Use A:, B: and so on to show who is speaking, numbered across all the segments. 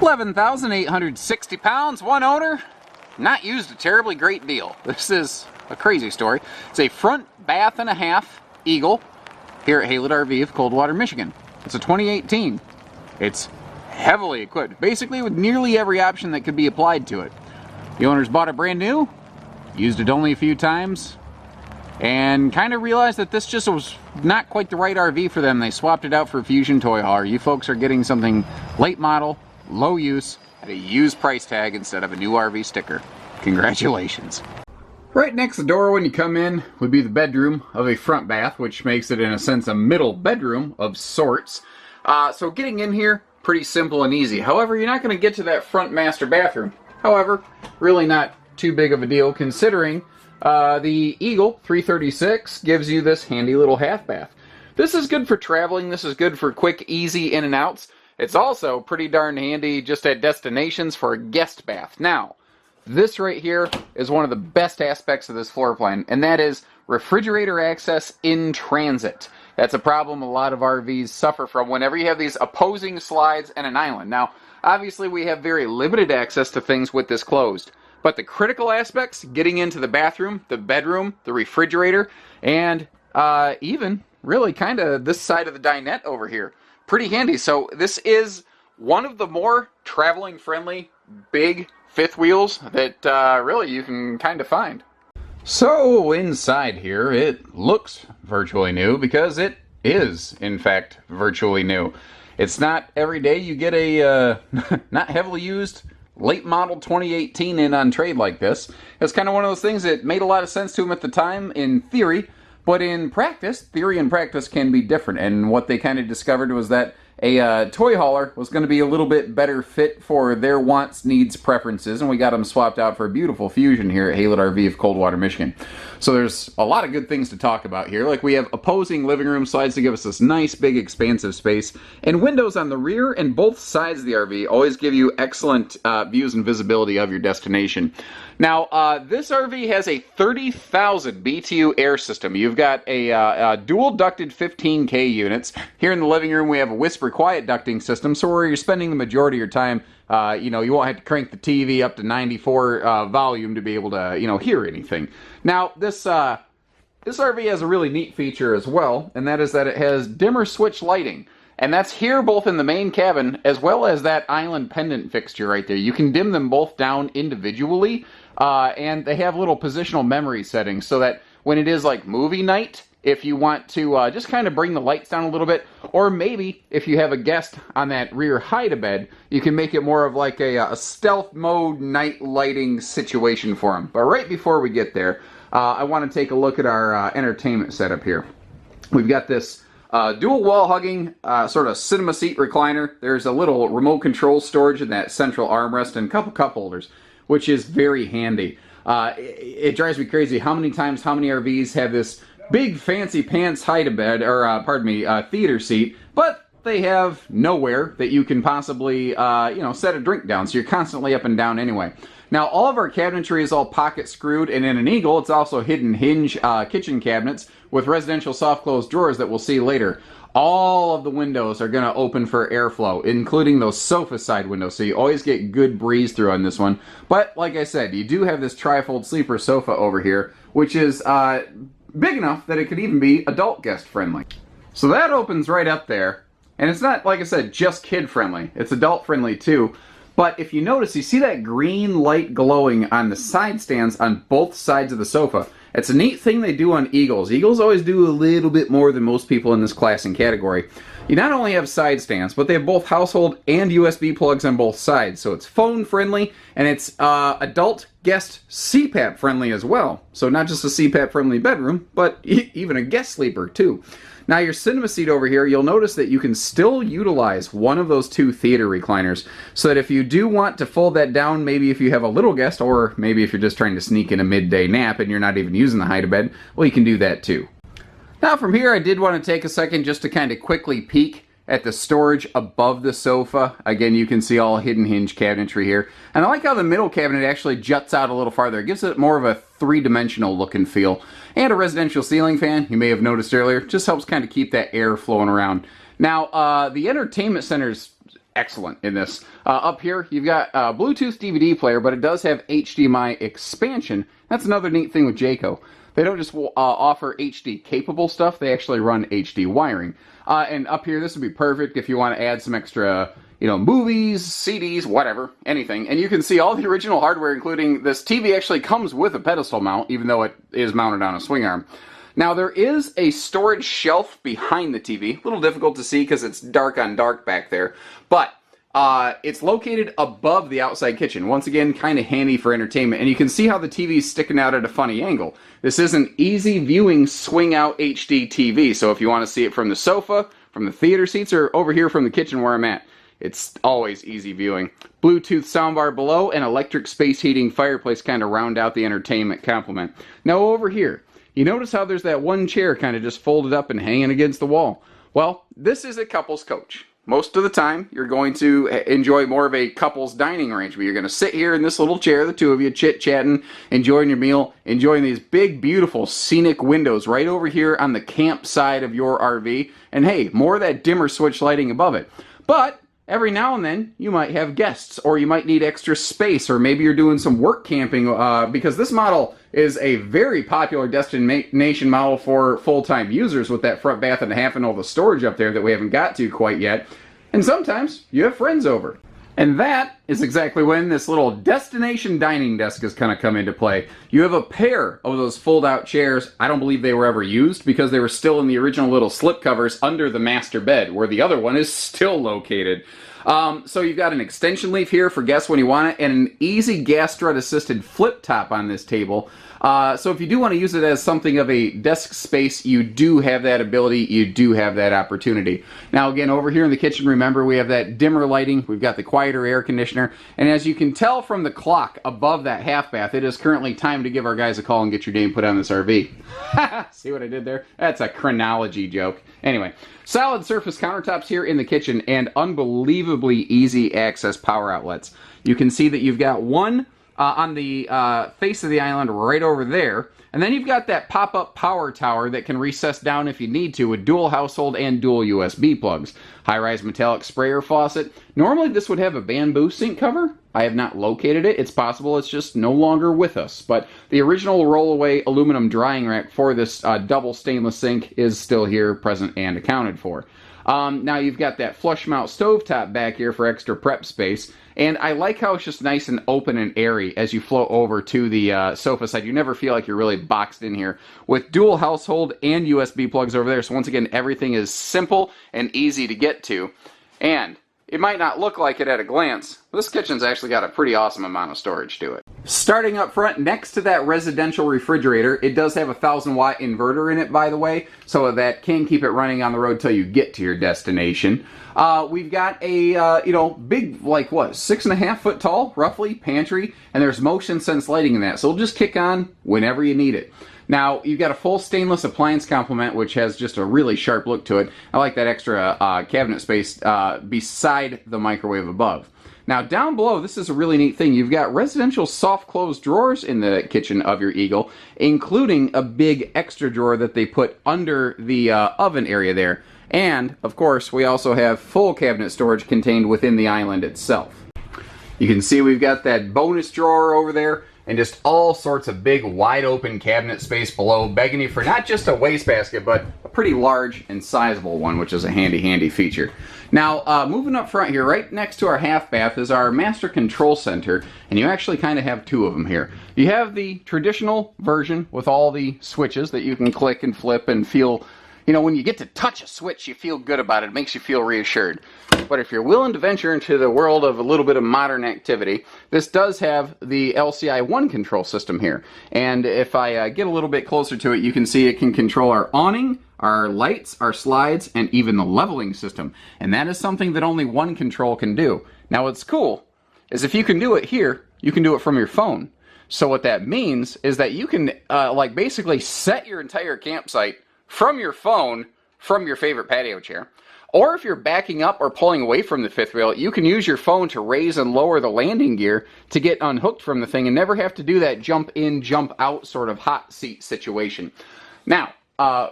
A: 11,860 pounds, one owner, not used a terribly great deal. This is a crazy story. It's a front bath and a half Eagle here at Haylett RV of Coldwater, Michigan. It's a 2018. It's heavily equipped, basically with nearly every option that could be applied to it. The owners bought it brand new, used it only a few times, and kind of realized that this just was not quite the right RV for them. They swapped it out for a Fusion toy hauler. You folks are getting something late model, low use, at a used price tag instead of a new RV sticker. Congratulations. Right next to the door when you come in would be the bedroom of a front bath, which makes it in a sense a middle bedroom of sorts. So getting in here, pretty simple and easy. However, you're not going to get to that front master bathroom. However, really not too big of a deal considering the Eagle 336 gives you this handy little half bath. This is good for traveling. This is good for quick, easy in and outs. It's also pretty darn handy just at destinations for a guest bath. Now, this right here is one of the best aspects of this floor plan, and that is refrigerator access in transit. That's a problem a lot of RVs suffer from whenever you have these opposing slides and an island. Now, obviously we have very limited access to things with this closed, but the critical aspects, getting into the bathroom, the bedroom, the refrigerator, and even really kind of this side of the dinette over here, pretty handy. So this is one of the more traveling friendly big fifth wheels that really you can kind of find. So inside here it looks virtually new because it is in fact virtually new. It's not every day you get a not heavily used late model 2018 in on trade like this. It's kind of one of those things that made a lot of sense to them at the time in theory, but in practice, theory and practice can be different. And what they kind of discovered was that a toy hauler was going to be a little bit better fit for their wants, needs, preferences, and we got them swapped out for a beautiful Fusion here at Haylett RV of Coldwater, Michigan. So there's a lot of good things to talk about here. Like we have opposing living room slides to give us this nice, big, expansive space, and windows on the rear and both sides of the RV always give you excellent views and visibility of your destination. Now, this RV has a 30,000 BTU air system. You've got a dual ducted 15K units. Here in the living room, we have a whisper quiet ducting system, so where you're spending the majority of your time, you know, you won't have to crank the TV up to 94 volume to be able to, you know, hear anything. Now, this RV has a really neat feature as well, and that is that it has dimmer switch lighting. And that's here both in the main cabin as well as that island pendant fixture right there. You can dim them both down individually, and they have little positional memory settings so that when it is like movie night, if you want to just kind of bring the lights down a little bit, or maybe if you have a guest on that rear hide-a-bed, you can make it more of like a stealth mode night lighting situation for them. But right before we get there, I want to take a look at our entertainment setup here. We've got this dual wall hugging sort of cinema seat recliner. There's a little remote control storage in that central armrest and a couple cup holders, which is very handy. It drives me crazy how many times, how many RVs have this big fancy pants hide-a-bed, or pardon me, theater seat, but they have nowhere that you can possibly, you know, set a drink down, so you're constantly up and down anyway. Now, all of our cabinetry is all pocket screwed, and in an Eagle, it's also hidden hinge kitchen cabinets with residential soft close drawers that we'll see later. All of the windows are going to open for airflow, including those sofa side windows, so you always get good breeze through on this one. But, like I said, you do have this trifold sleeper sofa over here, which is big enough that it could even be adult guest friendly. So that opens right up there, and it's not, like I said, just kid friendly. It's adult friendly too. But if you notice, you see that green light glowing on the side stands on both sides of the sofa. It's a neat thing they do on Eagles. Eagles always do a little bit more than most people in this class and category. You not only have side stands, but they have both household and USB plugs on both sides. So it's phone friendly, and it's adult guest CPAP friendly as well. So not just a CPAP friendly bedroom, but even a guest sleeper too. Now your cinema seat over here, you'll notice that you can still utilize one of those two theater recliners, so that if you do want to fold that down, maybe if you have a little guest, or maybe if you're just trying to sneak in a midday nap and you're not even using the hide-a-bed, well, you can do that too. Now from here, I did want to take a second just to kind of quickly peek at the storage above the sofa. Again, you can see all hidden hinge cabinetry here. And I like how the middle cabinet actually juts out a little farther. It gives it more of a three-dimensional look and feel. And a residential ceiling fan, you may have noticed earlier, just helps kind of keep that air flowing around. Now, the entertainment center's excellent in this. Up here, you've got a Bluetooth DVD player, but it does have HDMI expansion. That's another neat thing with Jayco. They don't just offer HD capable stuff, they actually run HD wiring. And up here, this would be perfect if you want to add some extra, movies, CDs, whatever, anything. And you can see all the original hardware, including this TV actually comes with a pedestal mount, even though it is mounted on a swing arm. Now, there is a storage shelf behind the TV. A little difficult to see because it's dark on dark back there. But it's located above the outside kitchen. Once again, kind of handy for entertainment. And you can see how the TV is sticking out at a funny angle. This is an easy viewing swing out HD TV. So if you want to see it from the sofa, from the theater seats, or over here from the kitchen where I'm at, it's always easy viewing. Bluetooth soundbar below and electric space heating fireplace kind of round out the entertainment complement. Now over here, you notice how there's that one chair kind of just folded up and hanging against the wall. Well, this is a couple's coach. Most of the time, you're going to enjoy more of a couple's dining arrangement. You're going to sit here in this little chair, the two of you, chit-chatting, enjoying your meal, enjoying these big, beautiful, scenic windows right over here on the camp side of your RV. And hey, more of that dimmer switch lighting above it. But every now and then, you might have guests, or you might need extra space, or maybe you're doing some work camping, because this model is a very popular destination model for full-time users with that front bath and a half and all the storage up there that we haven't got to quite yet. And sometimes you have friends over. And that is exactly when this little destination dining desk is going to come into play. You have a pair of those fold-out chairs. I don't believe they were ever used because they were still in the original little slip covers under the master bed, where the other one is still located. So you've got an extension leaf here for guests when you want it, and an easy gas strut assisted flip top on this table. So if you do want to use it as something of a desk space, you do have that ability, you do have that opportunity. Now again, over here in the kitchen, remember we have that dimmer lighting, we've got the quieter air conditioner, and as you can tell from the clock above that half bath, it is currently time to give our guys a call and get your name put on this RV. See what I did there? That's a chronology joke. Anyway, solid surface countertops here in the kitchen and unbelievably easy access power outlets. You can see that you've got one on the face of the island right over there. And then you've got that pop-up power tower that can recess down if you need to with dual household and dual USB plugs. High-rise metallic sprayer faucet. Normally this would have a bamboo sink cover. I have not located it. It's possible it's just no longer with us. But the original roll-away aluminum drying rack for this double stainless sink is still here, present, and accounted for. Now you've got that flush mount stovetop back here for extra prep space. And I like how it's just nice and open and airy as you float over to the sofa side. You never feel like you're really boxed in here with dual household and USB plugs over there. So once again, everything is simple and easy to get to. And it might not look like it at a glance, but this kitchen's actually got a pretty awesome amount of storage to it. Starting up front next to that residential refrigerator, it does have a 1000-watt inverter in it, by the way, so that can keep it running on the road till you get to your destination. We've got a, big, like what, 6.5 foot tall, roughly, pantry, and there's motion sense lighting in that, so it'll just kick on whenever you need it. Now, you've got a full stainless appliance complement, which has just a really sharp look to it. I like that extra cabinet space beside the microwave above. Now, down below, this is a really neat thing. You've got residential soft close drawers in the kitchen of your Eagle, including a big extra drawer that they put under the oven area there. And, of course, we also have full cabinet storage contained within the island itself. You can see we've got that bonus drawer over there, and just all sorts of big, wide open cabinet space below, begging you for not just a wastebasket, but a pretty large and sizable one, which is a handy feature. Now, moving up front here, right next to our half bath is our master control center, and you actually kind of have two of them here. You have the traditional version with all the switches that you can click and flip and feel, when you get to touch a switch, you feel good about it. It makes you feel reassured. But if you're willing to venture into the world of a little bit of modern activity, this does have the LCI 1 control system here. And if I get a little bit closer to it, you can see it can control our awning, our lights, our slides, and even the leveling system. And that is something that only one control can do. Now what's cool is if you can do it here, you can do it from your phone. So what that means is that you can basically set your entire campsite from your phone, from your favorite patio chair. Or if you're backing up or pulling away from the fifth wheel, you can use your phone to raise and lower the landing gear to get unhooked from the thing and never have to do that jump in, jump out sort of hot seat situation. Now,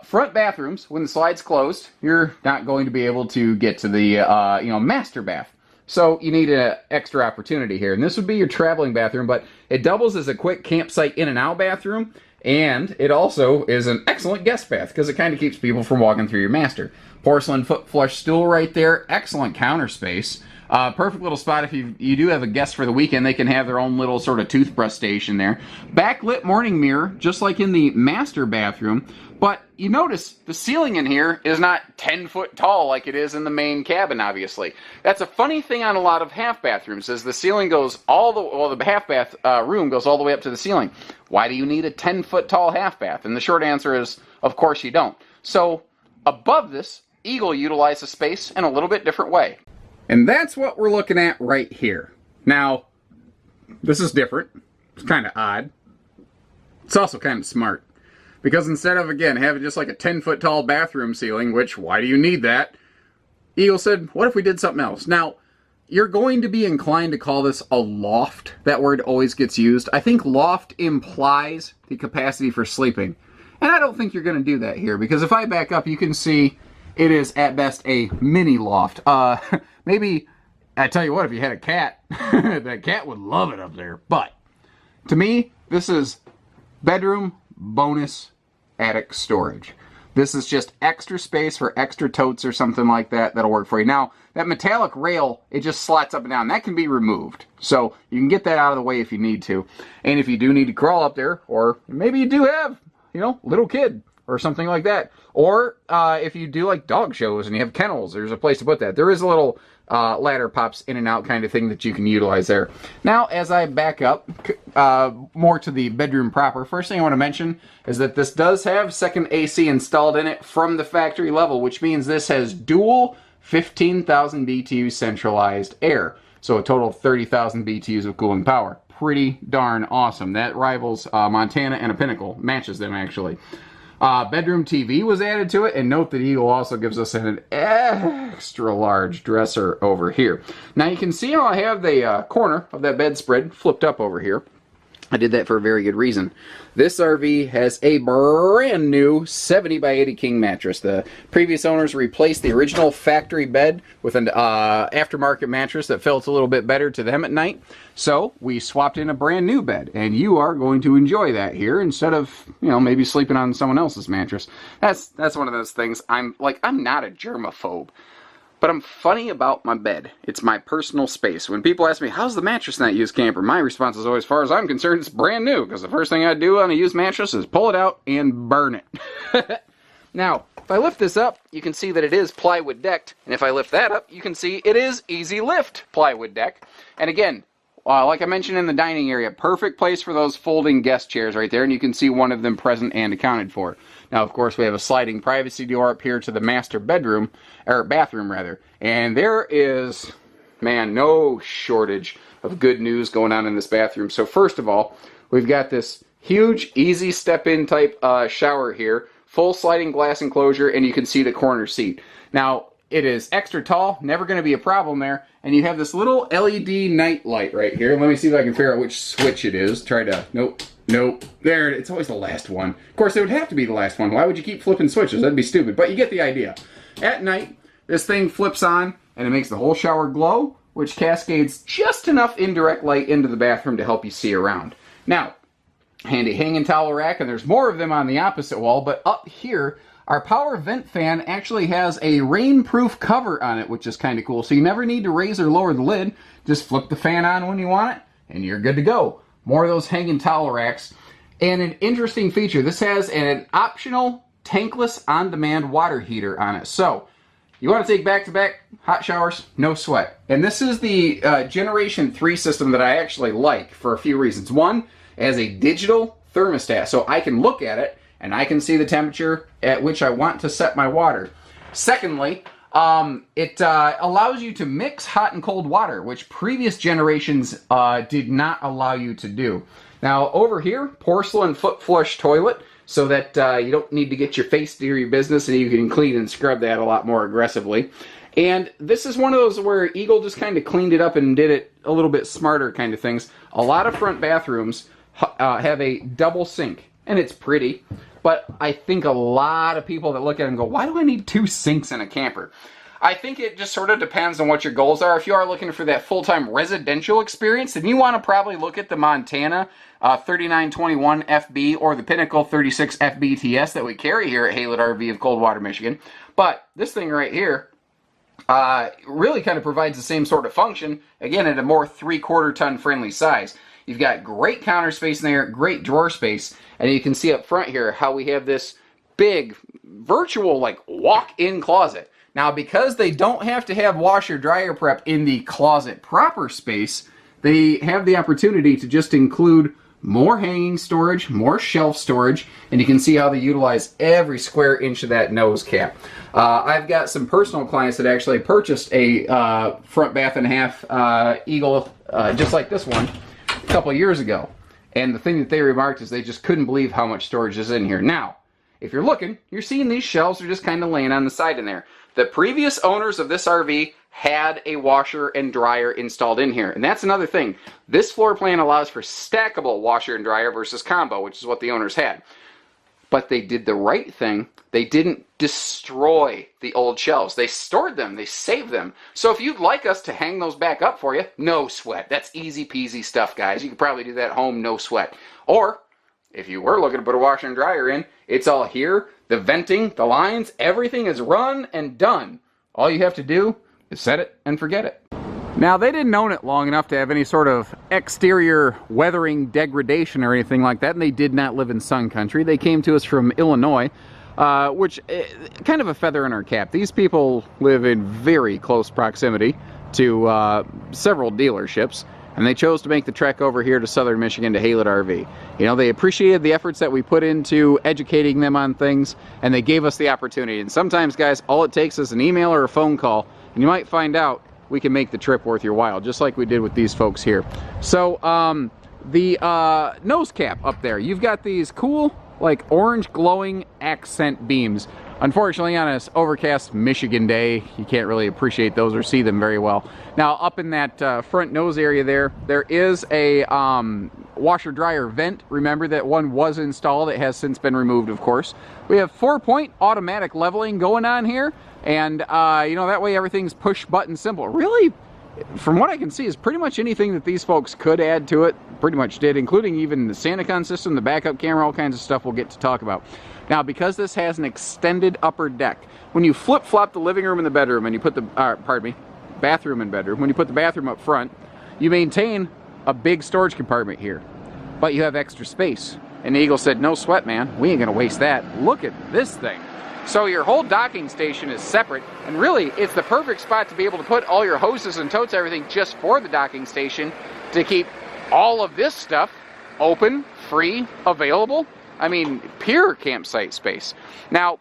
A: front bathrooms, when the slide's closed, you're not going to be able to get to the master bath. So you need an extra opportunity here. And this would be your traveling bathroom, but it doubles as a quick campsite in and out bathroom. And it also is an excellent guest bath because it kind of keeps people from walking through your master. Porcelain foot flush stool right there. Excellent counter space. Perfect little spot if you do have a guest for the weekend. They can have their own little sort of toothbrush station there. Backlit morning mirror, just like in the master bathroom. But you notice the ceiling in here is not 10 foot tall like it is in the main cabin, obviously. That's a funny thing on a lot of half bathrooms, is the ceiling goes the half bath room goes all the way up to the ceiling. Why do you need a 10 foot tall half bath? And the short answer is, of course you don't. So above this, Eagle utilized the space in a little bit different way. And that's what we're looking at right here. Now, this is different. It's kind of odd. It's also kind of smart. Because instead of, again, having just like a 10-foot tall bathroom ceiling, which, why do you need that? Eagle said, what if we did something else? Now, you're going to be inclined to call this a loft. That word always gets used. I think loft implies the capacity for sleeping. And I don't think you're going to do that here. Because if I back up, you can see it is, at best, a mini loft. Maybe, I tell you what, if you had a cat, that cat would love it up there. But, to me, this is bedroom bonus attic storage. This is just extra space for extra totes or something like that that'll work for you. Now, that metallic rail, it just slots up and down. That can be removed. So you can get that out of the way if you need to. And if you do need to crawl up there, or maybe you do have, little kid or something like that. Or if you do like dog shows and you have kennels, there's a place to put that. There is a little ladder pops in and out kind of thing that you can utilize there. Now, as I back up more to the bedroom proper, first thing I want to mention is that this does have second AC installed in it from the factory level, which means this has dual 15,000 BTU centralized air. So a total of 30,000 BTUs of cooling power. Pretty darn awesome. That rivals Montana and a Pinnacle. Matches them, actually. Bedroom TV was added to it, and note that Eagle also gives us an extra large dresser over here. Now you can see how I have the corner of that bedspread flipped up over here. I did that for a very good reason. This RV has a brand new 70 by 80 king mattress. The previous owners replaced the original factory bed with an aftermarket mattress that felt a little bit better to them at night. So we swapped in a brand new bed, and you are going to enjoy that here instead of, maybe sleeping on someone else's mattress. That's one of those things. I'm not a germaphobe. But I'm funny about my bed. It's my personal space. When people ask me, how's the mattress not used camper? My response is always, as far as I'm concerned, it's brand new. Because the first thing I do on a used mattress is pull it out and burn it. Now, if I lift this up, you can see that it is plywood decked. And if I lift that up, you can see it is easy lift plywood deck. And again, like I mentioned in the dining area, perfect place for those folding guest chairs right there. And you can see one of them present and accounted for. Now, of course, we have a sliding privacy door up here to the master bedroom, or bathroom rather. And there is, man, no shortage of good news going on in this bathroom. So first of all, we've got this huge, easy step-in type shower here, full sliding glass enclosure, and you can see the corner seat. Now, it is extra tall, never going to be a problem there. And you have this little LED night light right here. Let me see if I can figure out which switch it is. Nope. There, it's always the last one. Of course, it would have to be the last one. Why would you keep flipping switches? That'd be stupid. But you get the idea. At night, this thing flips on, and it makes the whole shower glow, which cascades just enough indirect light into the bathroom to help you see around. Now, handy hanging towel rack, and there's more of them on the opposite wall, but up here, our power vent fan actually has a rainproof cover on it, which is kind of cool. So you never need to raise or lower the lid. Just flip the fan on when you want it, and you're good to go. More of those hanging towel racks. And an interesting feature, this has an optional tankless on-demand water heater on it. So, you want to take back-to-back hot showers, no sweat. And this is the Generation 3 system that I actually like for a few reasons. One, as a digital thermostat, so I can look at it and I can see the temperature at which I want to set my water. Secondly, it allows you to mix hot and cold water, which previous generations did not allow you to do. Now, over here, porcelain foot flush toilet, so that you don't need to get your face to do your business and you can clean and scrub that a lot more aggressively. And this is one of those where Eagle just kind of cleaned it up and did it a little bit smarter kind of things. A lot of front bathrooms have a double sink, and it's pretty. But I think a lot of people that look at it and go, why do I need two sinks in a camper? I think it just sort of depends on what your goals are. If you are looking for that full-time residential experience, then you want to probably look at the Montana 3921 FB or the Pinnacle 36 FBTS that we carry here at Haylett RV of Coldwater, Michigan. But this thing right here really kind of provides the same sort of function, again, at a more 3/4 ton friendly size. You've got great counter space in there, great drawer space, and you can see up front here how we have this big virtual like walk-in closet. Now, because they don't have to have washer dryer prep in the closet proper space, they have the opportunity to just include more hanging storage, more shelf storage, and you can see how they utilize every square inch of that nose cap. I've got some personal clients that actually purchased a front bath and a half Eagle just like this one a couple years ago, and the thing that they remarked is they just couldn't believe how much storage is in here. Now, if you're looking, you're seeing these shelves are just kind of laying on the side in there. The previous owners of this RV had a washer and dryer installed in here. And that's another thing. This floor plan allows for stackable washer and dryer versus combo, which is what the owners had. But they did the right thing. They didn't destroy the old shelves. They stored them. They saved them. So if you'd like us to hang those back up for you, no sweat. That's easy peasy stuff, guys. You could probably do that at home, no sweat. Or if you were looking to put a washer and dryer in, it's all here. The venting, the lines, everything is run and done. All you have to do is set it and forget it. Now, they didn't own it long enough to have any sort of exterior weathering degradation or anything like that, and they did not live in sun country. They came to us from Illinois, which kind of a feather in our cap. These people live in very close proximity to several dealerships, and they chose to make the trek over here to southern Michigan to Haylett RV. You know, they appreciated the efforts that we put into educating them on things, and they gave us the opportunity. And sometimes, guys, all it takes is an email or a phone call, and you might find out we can make the trip worth your while, just like we did with these folks here. So, the nose cap up there, you've got these cool, like, orange glowing accent beams. Unfortunately, on this overcast Michigan day, you can't really appreciate those or see them very well. Now, up in that front nose area there is a washer-dryer vent. Remember that one was installed. It has since been removed, of course. We have 4-point automatic leveling going on here, and you know, that way everything's push-button simple. Really, from what I can see, is pretty much anything that these folks could add to it, pretty much did, including even the Santicon system, the backup camera, all kinds of stuff we'll get to talk about. Now, because this has an extended upper deck, when you flip-flop the living room and the bedroom, and you put the, bathroom and bedroom, when you put the bathroom up front, you maintain a big storage compartment here, but you have extra space. And the Eagle said, no sweat, man, we ain't gonna waste that. Look at this thing. So your whole docking station is separate, and really, it's the perfect spot to be able to put all your hoses and totes, everything just for the docking station, to keep all of this stuff open, free, available. I mean, pure campsite space. Now,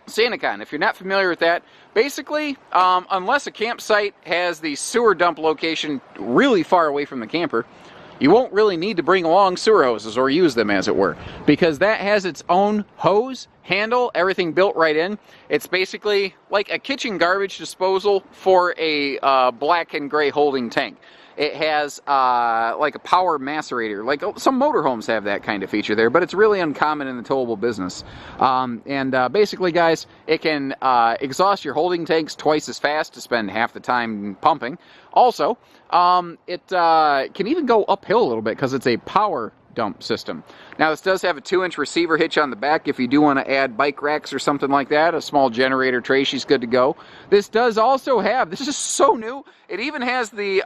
A: Santicon, if you're not familiar with that, basically, unless a campsite has the sewer dump location really far away from the camper, you won't really need to bring along sewer hoses or use them, as it were, because that has its own hose, handle, everything built right in. It's basically like a kitchen garbage disposal for a black and gray holding tank. It has like a power macerator, like some motorhomes have that kind of feature there, but it's really uncommon in the towable business. Basically, guys, it can exhaust your holding tanks twice as fast to spend half the time pumping. Also, it can even go uphill a little bit because it's a power dump system. Now, this does have a 2-inch receiver hitch on the back if you do want to add bike racks or something like that. A small generator tray, she's good to go. This does also have, this is so new, it even has the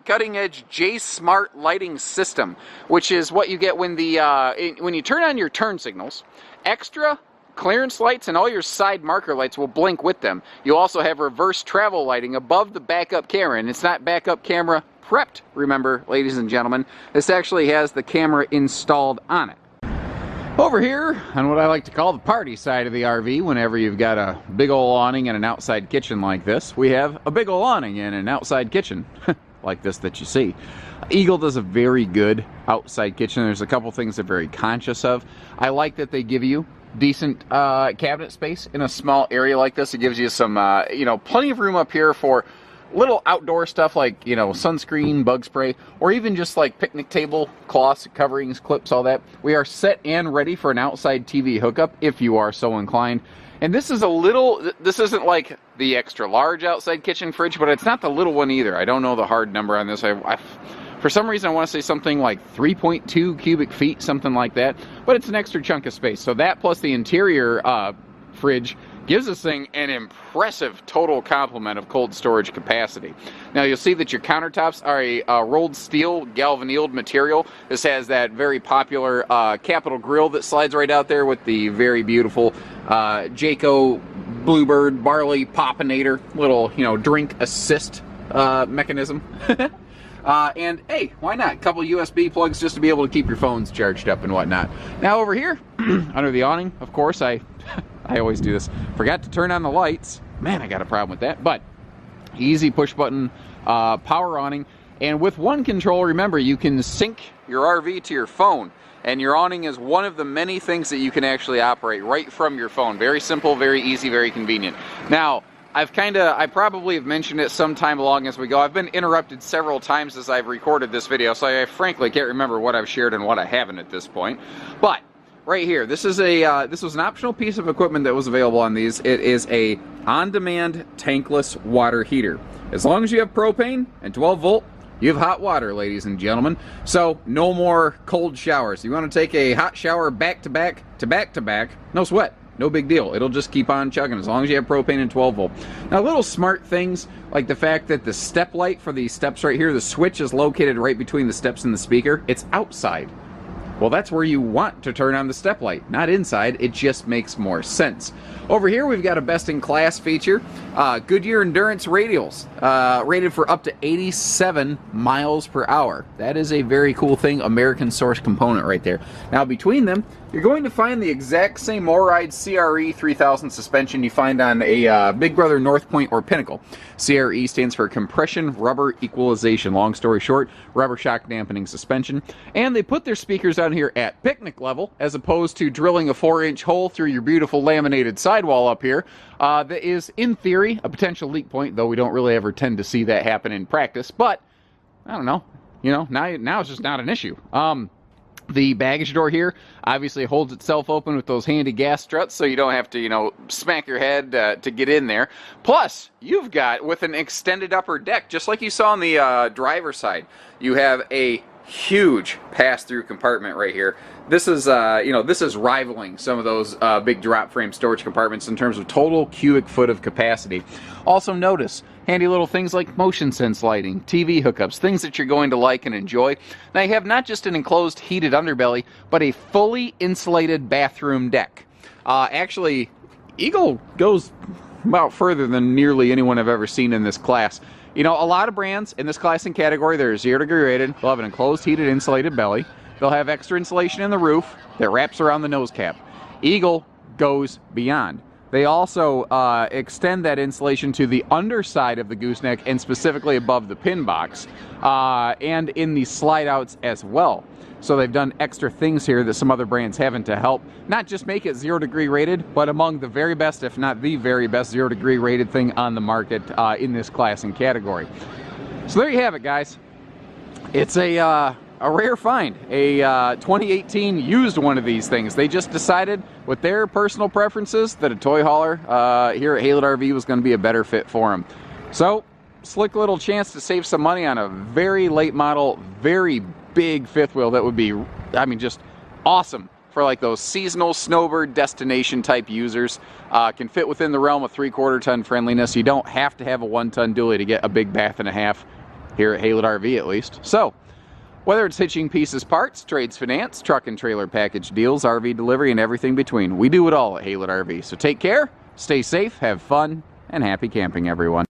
A: cutting-edge J-Smart lighting system, which is what you get when the when you turn on your turn signals. Extra clearance lights and all your side marker lights will blink with them. You also have reverse travel lighting above the backup camera, and it's not backup camera prepped, remember, ladies and gentlemen. This actually has the camera installed on it. Over here, on what I like to call the party side of the RV, whenever you've got a big old awning and an outside kitchen like this, we have a big old awning and an outside kitchen like this that you see. Eagle does a very good outside kitchen. There's a couple things they're very conscious of. I like that they give you decent cabinet space in a small area like this. It gives you some, you know, plenty of room up here for little outdoor stuff like, you know, sunscreen, bug spray, or even just like picnic table cloths, coverings, clips, all that. We are set and ready for an outside TV hookup if you are so inclined. And this is this isn't like the extra large outside kitchen fridge, but it's not the little one either. I don't know the hard number on this. For some reason, I want to say something like 3.2 cubic feet, something like that. But it's an extra chunk of space. So that plus the interior fridge gives this thing an impressive total complement of cold storage capacity. Now you'll see that your countertops are a rolled steel galvanized material. This has that very popular Capital grill that slides right out there with the very beautiful Jayco Bluebird Barley Poppinator little, you know, drink assist mechanism. And hey, why not? A couple USB plugs just to be able to keep your phones charged up and whatnot. Now over here, under the awning, of course, I always do this. Forgot to turn on the lights. Man, I got a problem with that. But easy push button power awning. And with one control, remember, you can sync your RV to your phone. And your awning is one of the many things that you can actually operate right from your phone. Very simple, very easy, very convenient. Now, I probably have mentioned it sometime along as we go. I've been interrupted several times as I've recorded this video, so I frankly can't remember what I've shared and what I haven't at this point. But right here, this was an optional piece of equipment that was available on these. It is a on-demand tankless water heater. As long as you have propane and 12 volt, you have hot water, ladies and gentlemen. So no more cold showers. You want to take a hot shower back to back to back to back, no sweat. No big deal. It'll just keep on chugging as long as you have propane and 12 volt. Now, little smart things like the fact that the step light for these steps right here, the switch is located right between the steps and the speaker. It's outside. Well, that's where you want to turn on the step light, not inside. It just makes more sense. Over here, we've got a best-in-class feature, Goodyear Endurance radials, rated for up to 87 miles per hour. That is a very cool thing, American source component right there. Now, between them, you're going to find the exact same MORryde CRE 3000 suspension you find on a Big Brother North Point or Pinnacle. CRE stands for Compression Rubber Equalization. Long story short, rubber shock dampening suspension. And they put their speakers out here at picnic level, as opposed to drilling a 4-inch hole through your beautiful laminated sidewall up here. That is, in theory, a potential leak point, though we don't really ever tend to see that happen in practice. But, I don't know. You know, now it's just not an issue. The baggage door here obviously holds itself open with those handy gas struts, so you don't have to, you know, smack your head to get in there. Plus, you've got, with an extended upper deck, just like you saw on the driver's side, you have a huge pass-through compartment right here. This is, you know, this is rivaling some of those big drop frame storage compartments in terms of total cubic foot of capacity. Also notice, handy little things like motion sense lighting, TV hookups, things that you're going to like and enjoy. Now you have not just an enclosed heated underbelly, but a fully insulated bathroom deck. Actually, Eagle goes about further than nearly anyone I've ever seen in this class. You know, a lot of brands in this class and category, they're 0 degree rated. They'll have an enclosed heated insulated belly. They'll have extra insulation in the roof that wraps around the nose cap. Eagle goes beyond. They also extend that insulation to the underside of the gooseneck and specifically above the pin box and in the slide outs as well. So they've done extra things here that some other brands haven't to help not just make it 0 degree rated, but among the very best, if not the very best 0 degree rated thing on the market in this class and category. So there you have it, guys. It's a rare find, a 2018 used one of these things. They just decided with their personal preferences that a toy hauler here at Haylett RV was going to be a better fit for them. So, slick little chance to save some money on a very late model, very big fifth wheel that would be, I mean, just awesome for like those seasonal snowbird destination type users. Can fit within the realm of 3/4 ton friendliness. You don't have to have a 1-ton dually to get a big bath and a half here at Haylett RV at least. So, whether it's hitching pieces, parts, trades finance, truck and trailer package deals, RV delivery, and everything between, we do it all at Haylett RV. So take care, stay safe, have fun, and happy camping, everyone.